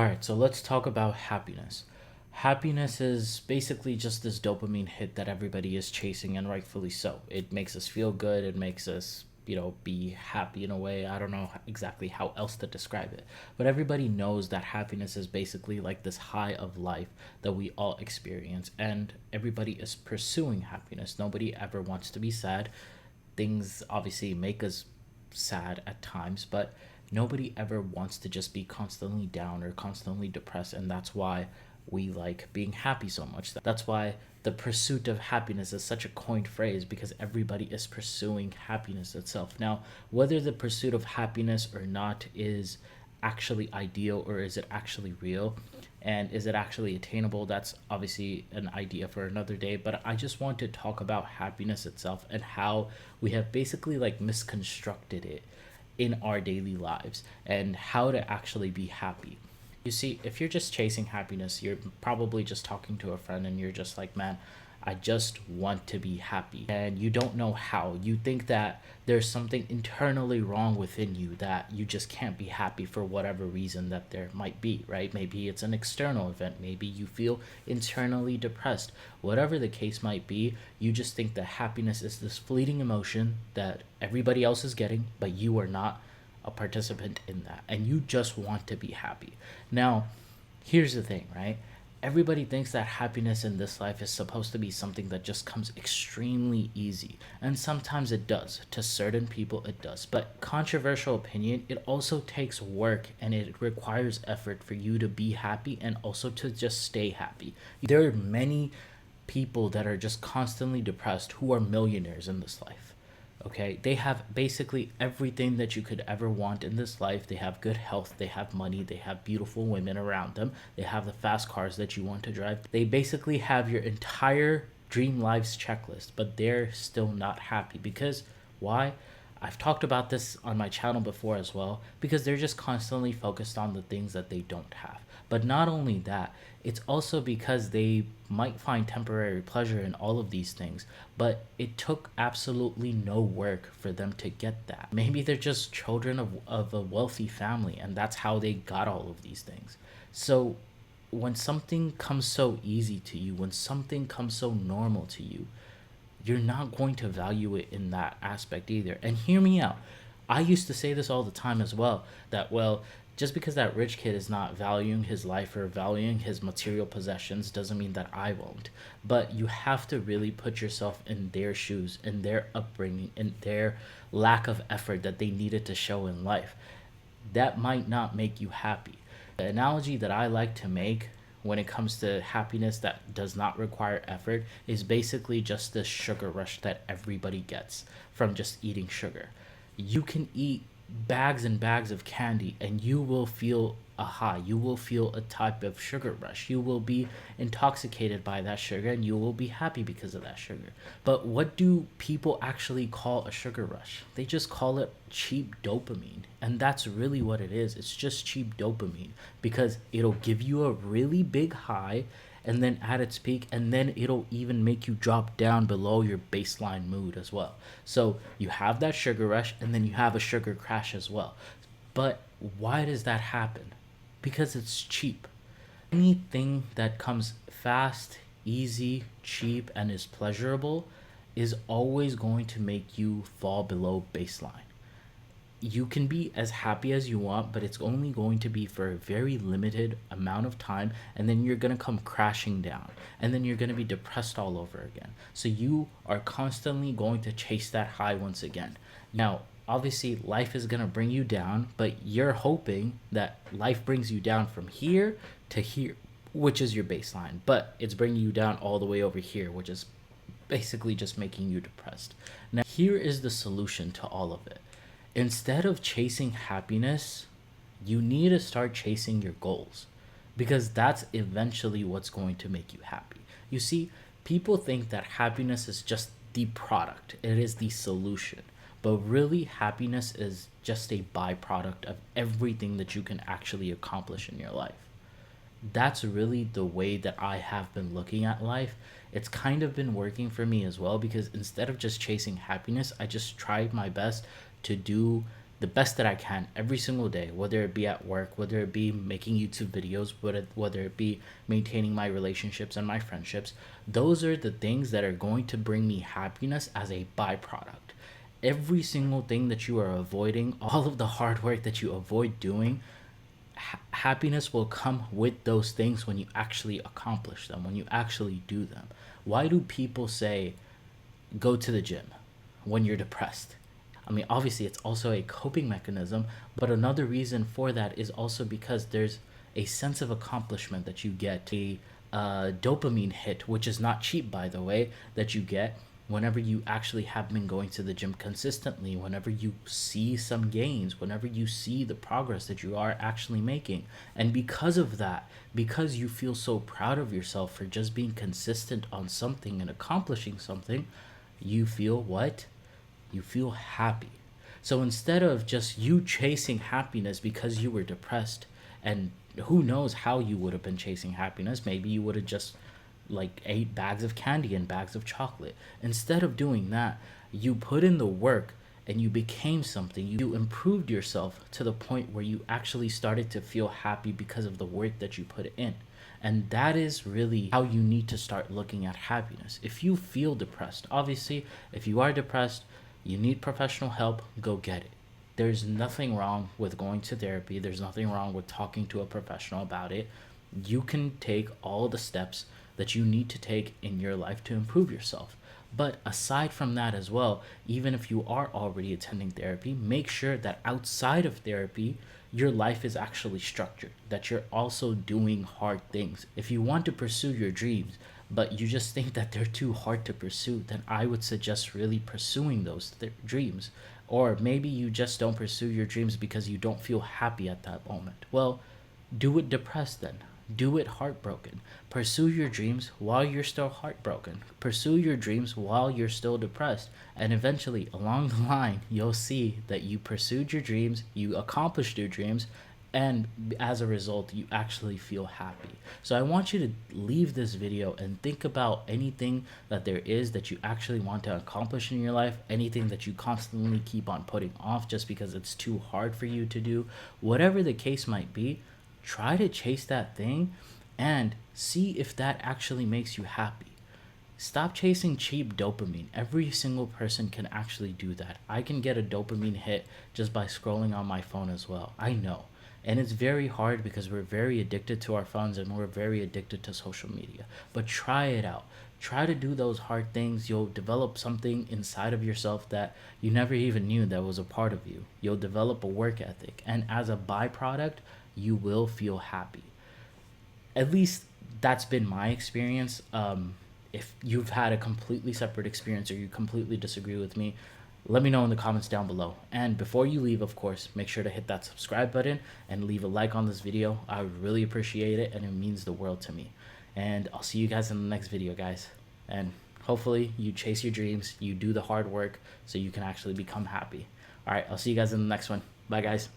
All right, so let's talk about happiness. Happiness is basically just this dopamine hit that everybody is chasing, and rightfully so. It makes us feel good, it makes us, be happy in a way. I don't know exactly how else to describe it. But everybody knows that happiness is basically like this high of life that we all experience, and everybody is pursuing happiness. Nobody ever wants to be sad. Things obviously make us sad at times, but nobody ever wants to just be constantly down or constantly depressed. And that's why we like being happy so much. That's why the pursuit of happiness is such a coined phrase, because everybody is pursuing happiness itself. Now, whether the pursuit of happiness or not is actually ideal, or is it actually real, and is it actually attainable, that's obviously an idea for another day. But I just want to talk about happiness itself and how we have basically like misconstructed it in our daily lives, and how to actually be happy. You see, if you're just chasing happiness, you're probably just talking to a friend and you're just like, man, I just want to be happy. And you don't know how. You think that there's something internally wrong within you, that you just can't be happy for whatever reason that there might be, right? Maybe it's an external event. Maybe you feel internally depressed. Whatever the case might be, you just think that happiness is this fleeting emotion that everybody else is getting, but you are not a participant in that. And you just want to be happy. Now, here's the thing, right? Everybody thinks that happiness in this life is supposed to be something that just comes extremely easy. And sometimes it does. To certain people, it does. But controversial opinion, it also takes work and it requires effort for you to be happy and also to just stay happy. There are many people that are just constantly depressed who are millionaires in this life. Okay, they have basically everything that you could ever want in this life. They have good health, they have money, they have beautiful women around them, they have the fast cars that you want to drive. They basically have your entire dream lives checklist, but they're still not happy. Because why? I've talked about this on my channel before as well, because they're just constantly focused on the things that they don't have. But not only that, it's also because they might find temporary pleasure in all of these things, but it took absolutely no work for them to get that. Maybe they're just children of a wealthy family, and that's how they got all of these things. So when something comes so easy to you, when something comes so normal to you, you're not going to value it in that aspect either. And hear me out. I used to say this all the time as well, that, well, just because that rich kid is not valuing his life or valuing his material possessions doesn't mean that I won't. But you have to really put yourself in their shoes, in their upbringing, in their lack of effort that they needed to show in life. That might not make you happy. The analogy that I like to make when it comes to happiness that does not require effort is basically just this sugar rush that everybody gets from just eating sugar. You can eat bags and bags of candy and you will feel a high. You will feel a type of sugar rush. You will be intoxicated by that sugar and you will be happy because of that sugar. But what do people actually call a sugar rush? They just call it cheap dopamine. And that's really what it is. It's just cheap dopamine, because it'll give you a really big high and then at its peak, and then it'll even make you drop down below your baseline mood as well. So you have that sugar rush and then you have a sugar crash as well. But why does that happen? Because it's cheap. Anything that comes fast, easy, cheap, and is pleasurable is always going to make you fall below baseline. You can be as happy as you want, but it's only going to be for a very limited amount of time, and then you're going to come crashing down, and then you're going to be depressed all over again. So you are constantly going to chase that high once again. Now, obviously, life is going to bring you down, but you're hoping that life brings you down from here to here, which is your baseline, but it's bringing you down all the way over here, which is basically just making you depressed. Now, here is the solution to all of it. Instead of chasing happiness, you need to start chasing your goals, because that's eventually what's going to make you happy. You see, people think that happiness is just the product, it is the solution. But really, happiness is just a byproduct of everything that you can actually accomplish in your life. That's really the way that I have been looking at life. It's kind of been working for me as well, because instead of just chasing happiness, I just tried my best to do the best that I can every single day, whether it be at work, whether it be making YouTube videos, whether it be maintaining my relationships and my friendships. Those are the things that are going to bring me happiness as a byproduct. Every single thing that you are avoiding, all of the hard work that you avoid doing, happiness will come with those things when you actually accomplish them, when you actually do them. Why do people say go to the gym when you're depressed? I mean, obviously, it's also a coping mechanism, but another reason for that is also because there's a sense of accomplishment that you get, a dopamine hit, which is not cheap, by the way, that you get whenever you actually have been going to the gym consistently, whenever you see some gains, whenever you see the progress that you are actually making. And because of that, because you feel so proud of yourself for just being consistent on something and accomplishing something, you feel what? You feel happy. So instead of just you chasing happiness because you were depressed, and who knows how you would have been chasing happiness, maybe you would have just like 8 bags of candy and bags of chocolate. Instead of doing that, you put in the work and you became something. You improved yourself to the point where you actually started to feel happy because of the work that you put in. And that is really how you need to start looking at happiness. If you feel depressed, obviously, if you are depressed, you need professional help, go get it. There's nothing wrong with going to therapy. There's nothing wrong with talking to a professional about it. You can take all the steps that you need to take in your life to improve yourself. But aside from that as well, even if you are already attending therapy, make sure that outside of therapy, your life is actually structured, that you're also doing hard things. If you want to pursue your dreams, but you just think that they're too hard to pursue, then I would suggest really pursuing those dreams. Or maybe you just don't pursue your dreams because you don't feel happy at that moment. Well, do it depressed then. Do it heartbroken. Pursue your dreams while you're still heartbroken. Pursue your dreams while you're still depressed. And eventually, along the line, you'll see that you pursued your dreams, you accomplished your dreams, and as a result, you actually feel happy. So I want you to leave this video and think about anything that there is that you actually want to accomplish in your life, anything that you constantly keep on putting off just because it's too hard for you to do. Whatever the case might be, try to chase that thing and see if that actually makes you happy. Stop chasing cheap dopamine. Every single person can actually do that. I can get a dopamine hit just by scrolling on my phone as well. I know. And it's very hard because we're very addicted to our phones and we're very addicted to social media. But try it out. Try to do those hard things. You'll develop something inside of yourself that you never even knew that was a part of you. You'll develop a work ethic. And as a byproduct, you will feel happy. At least that's been my experience. If you've had a completely separate experience or you completely disagree with me, let me know in the comments down below. And before you leave, of course, make sure to hit that subscribe button and leave a like on this video. I would really appreciate it, and it means the world to me. And I'll see you guys in the next video, guys. And hopefully you chase your dreams, you do the hard work so you can actually become happy. All right, I'll see you guys in the next one. Bye, guys.